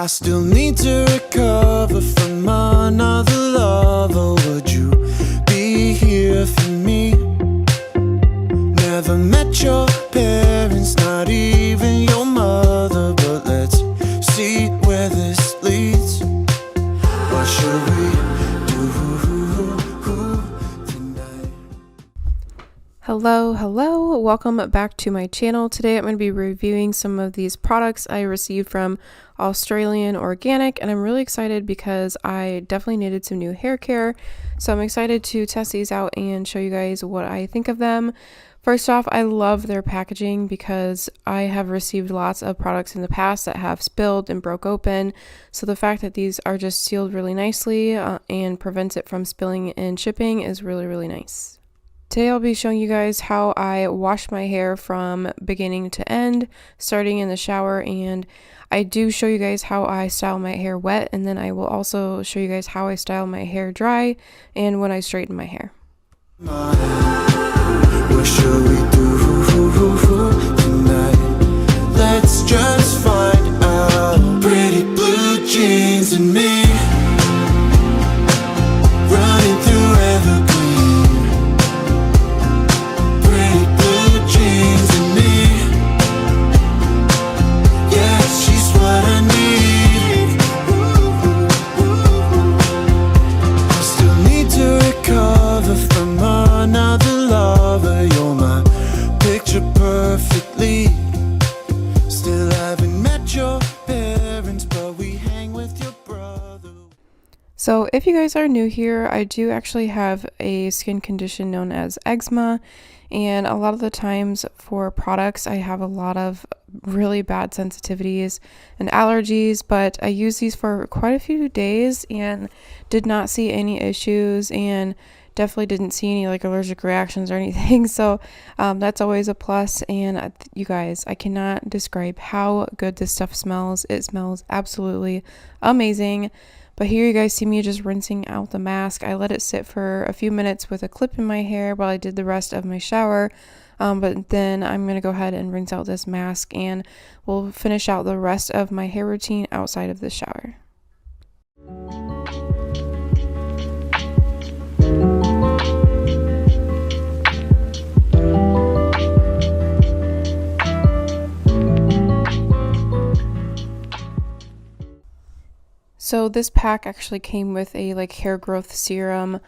I still need to recover from another lover. Would you be here for me? Never met your parents, not even your mother, but let's see where this leads. What should we do tonight? Hello, welcome back to my channel. Today I'm going to be reviewing some of these products I received from Australian Organic, and I'm really excited because I definitely needed some new hair care, so I'm excited to test these out and show you guys what I think of them. First off, I love their packaging because I have received lots of products in the past that have spilled and broke open, so the fact that these are just sealed really nicely and prevents it from spilling in shipping is really nice. Today I'll be showing you guys how I wash my hair from beginning to end, starting in the shower, and I do show you guys how I style my hair wet, and then I will also show you guys how I style my hair dry and when I straighten my hair. What should we do tonight? Let's just find out. Pretty blue jeans and me running through evergreen. Pretty blue jeans and me, yeah, she's what I need. I still need to recover from another lover. You're my picture perfectly. Still haven't met your parents, but we hang with your brother. So if you guys are new here, I do actually have a skin condition known as eczema, and a lot of the times for products I have a lot of really bad sensitivities and allergies, but I used these for quite a few days and did not see any issues and definitely didn't see any like allergic reactions or anything, so that's always a plus. And you guys, I cannot describe how good this stuff smells. It smells absolutely amazing. But here you guys see me just rinsing out the mask. I let it sit for a few minutes with a clip in my hair while I did the rest of my shower, but then I'm going to go ahead and rinse out this mask and we'll finish out the rest of my hair routine outside of the shower. So this pack actually came with a like hair growth serum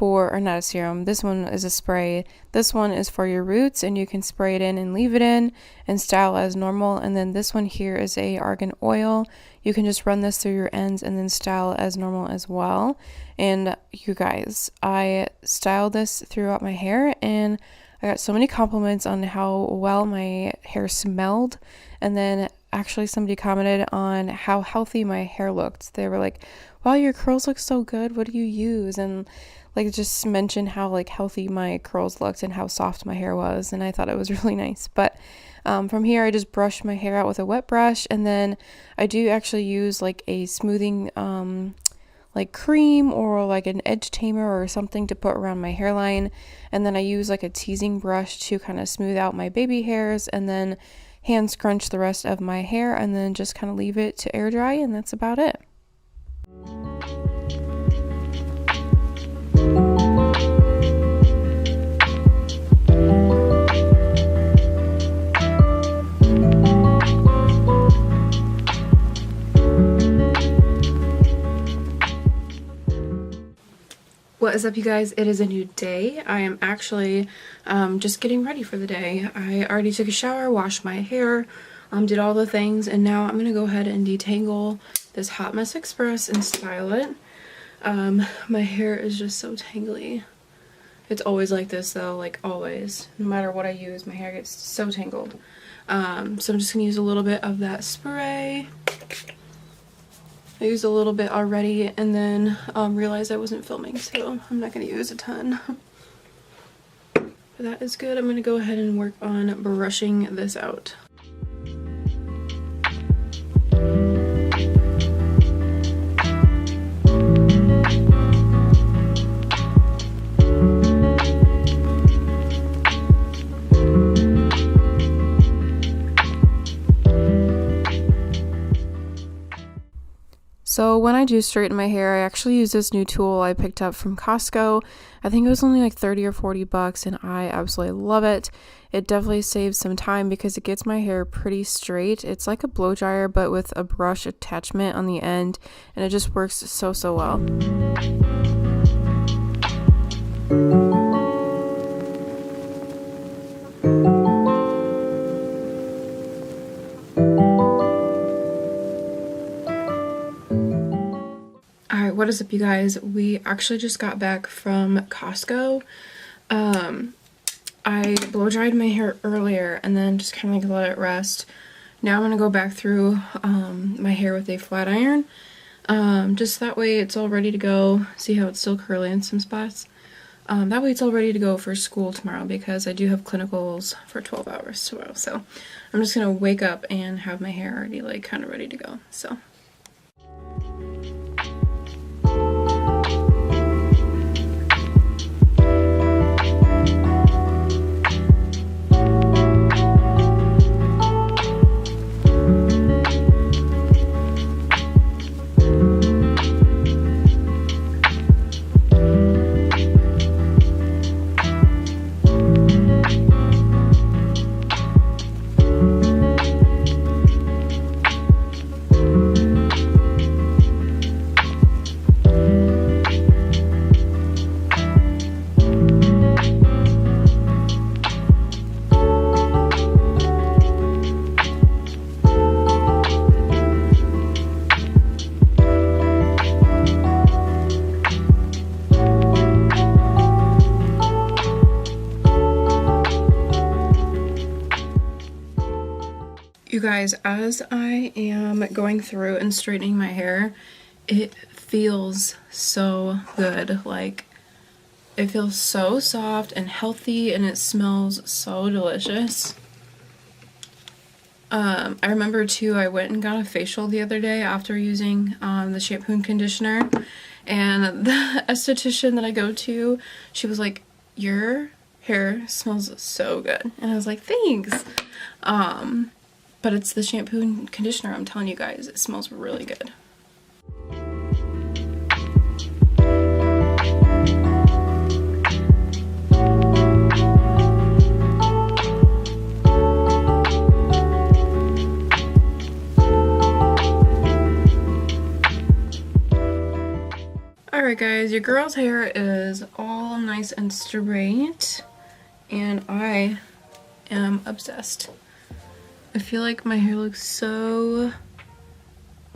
or not a serum, this one is a spray. This one is for your roots and you can spray it in and leave it in and style as normal. And then this one here is a Argan Oil. You can just run this through your ends and then style as normal as well. And you guys, I styled this throughout my hair and I got so many compliments on how well my hair smelled. And then actually somebody commented on how healthy my hair looked. They were like, wow, your curls look so good, what do you use? And like just mentioned how like healthy my curls looked and how soft my hair was, and I thought it was really nice. But from here I just brush my hair out with a wet brush, and then I do actually use like a smoothing like cream or like an edge tamer or something to put around my hairline, and then I use like a teasing brush to kind of smooth out my baby hairs, and then hand scrunch the rest of my hair, and then just kind of leave it to air dry, and that's about it. What is up, you guys? It is a new day. I am actually just getting ready for the day. I already took a shower, washed my hair, did all the things, and now I'm gonna go ahead and detangle this Hot Mess Express and style it. My hair is just so tangly. It's always like this though, like always. No matter what I use, my hair gets so tangled. So I'm just gonna use a little bit of that spray. I used a little bit already and then realized I wasn't filming, so I'm not going to use a ton. But that is good. I'm going to go ahead and work on brushing this out. So when I do straighten my hair, I actually use this new tool I picked up from Costco. I think it was only like 30 or 40 bucks and I absolutely love it. It definitely saves some time because it gets my hair pretty straight. It's like a blow dryer but with a brush attachment on the end, and it just works so well. Alright, what is up, you guys? We actually just got back from Costco. I blow dried my hair earlier and then just kind of like let it rest. Now I'm going to go back through my hair with a flat iron. Just that way it's all ready to go. See how it's still curly in some spots? That way it's all ready to go for school tomorrow because I do have clinicals for 12 hours tomorrow. So I'm just going to wake up and have my hair already like kind of ready to go. So. You guys, as I am going through and straightening my hair, it feels so good. Like, it feels so soft and healthy and it smells so delicious. I remember too, I went and got a facial the other day after using the shampoo and conditioner, and the esthetician that I go to, she was like, your hair smells so good. And I was like, thanks. But it's the shampoo and conditioner, I'm telling you guys, it smells really good. Alright guys, your girl's hair is all nice and straight, and I am obsessed. I feel like my hair looks so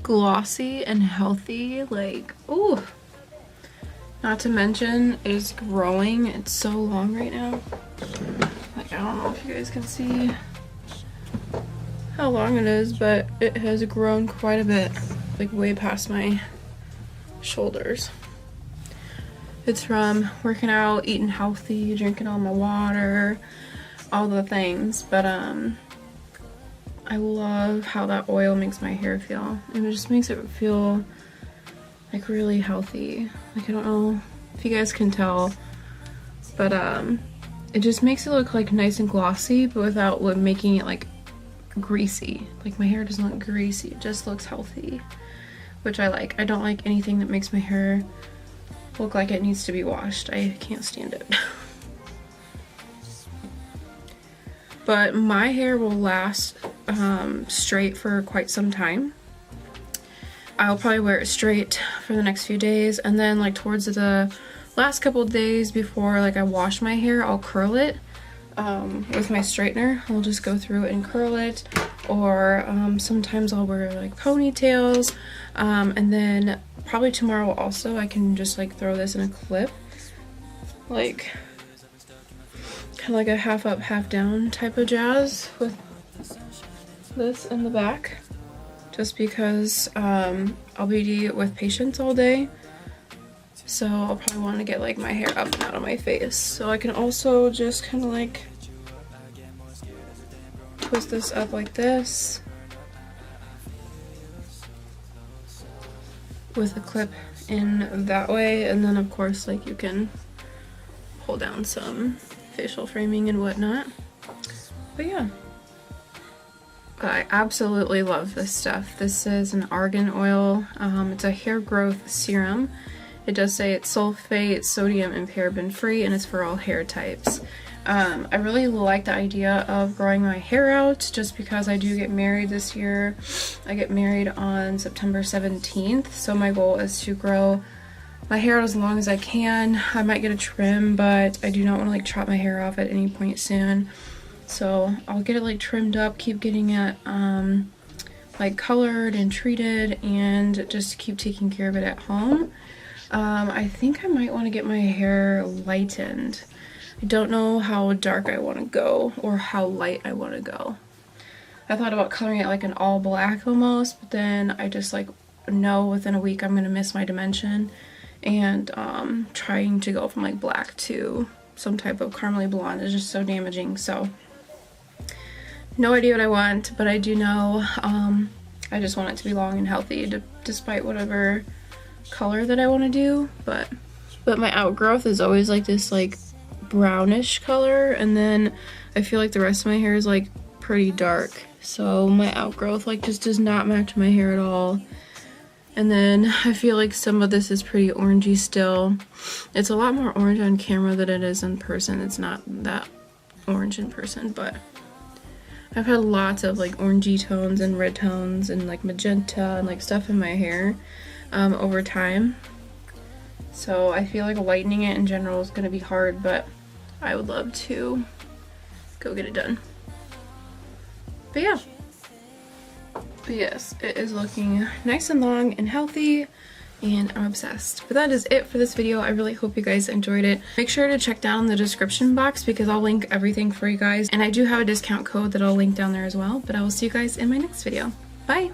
glossy and healthy, like, ooh. Not to mention, it is growing. It's so long right now. Like, I don't know if you guys can see how long it is, but it has grown quite a bit, like way past my shoulders. It's from working out, eating healthy, drinking all my water, all the things, but I love how that oil makes my hair feel. It just makes it feel like really healthy. Like, I don't know if you guys can tell, but it just makes it look like nice and glossy, but without making it like greasy. Like, my hair doesn't look greasy, it just looks healthy, which I like. I don't like anything that makes my hair look like it needs to be washed. I can't stand it. But my hair will last straight for quite some time. I'll probably wear it straight for the next few days, and then like towards the last couple of days before like I wash my hair, I'll curl it with my straightener. I'll just go through and curl it, or sometimes I'll wear like ponytails, and then probably tomorrow also I can just like throw this in a clip, like kind of like a half up, half down type of jazz with this in the back, just because I'll be with patients all day, so I'll probably want to get like my hair up and out of my face. So I can also just kind of like twist this up like this with a clip in that way, and then of course like you can pull down some facial framing and whatnot. But yeah, I absolutely love this stuff. This is an Argan Oil. It's a hair growth serum. It does say it's sulfate, sodium, and paraben free, and it's for all hair types. I really like the idea of growing my hair out just because I do get married this year. I get married on September 17th, so my goal is to grow my hair out as long as I can. I might get a trim, but I do not want to like chop my hair off at any point soon. So I'll get it like trimmed up, keep getting it like colored and treated, and just keep taking care of it at home. I think I might want to get my hair lightened. I don't know how dark I want to go or how light I want to go. I thought about coloring it like an all black almost, but then I just like know within a week I'm going to miss my dimension, and trying to go from like black to some type of caramely blonde is just so damaging. So no idea what I want, but I do know I just want it to be long and healthy despite whatever color that I want to do. But my outgrowth is always like this like brownish color, and then I feel like the rest of my hair is like pretty dark, so my outgrowth like just does not match my hair at all. And then I feel like some of this is pretty orangey still. It's a lot more orange on camera than it is in person. It's not that orange in person, but I've had lots of like orangey tones and red tones and like magenta and like stuff in my hair over time. So I feel like lightening it in general is going to be hard, but I would love to go get it done. But yeah. But yes, it is looking nice and long and healthy, and I'm obsessed. But that is it for this video. I really hope you guys enjoyed it. Make sure to check down the description box because I'll link everything for you guys. And I do have a discount code that I'll link down there as well. But I will see you guys in my next video. Bye!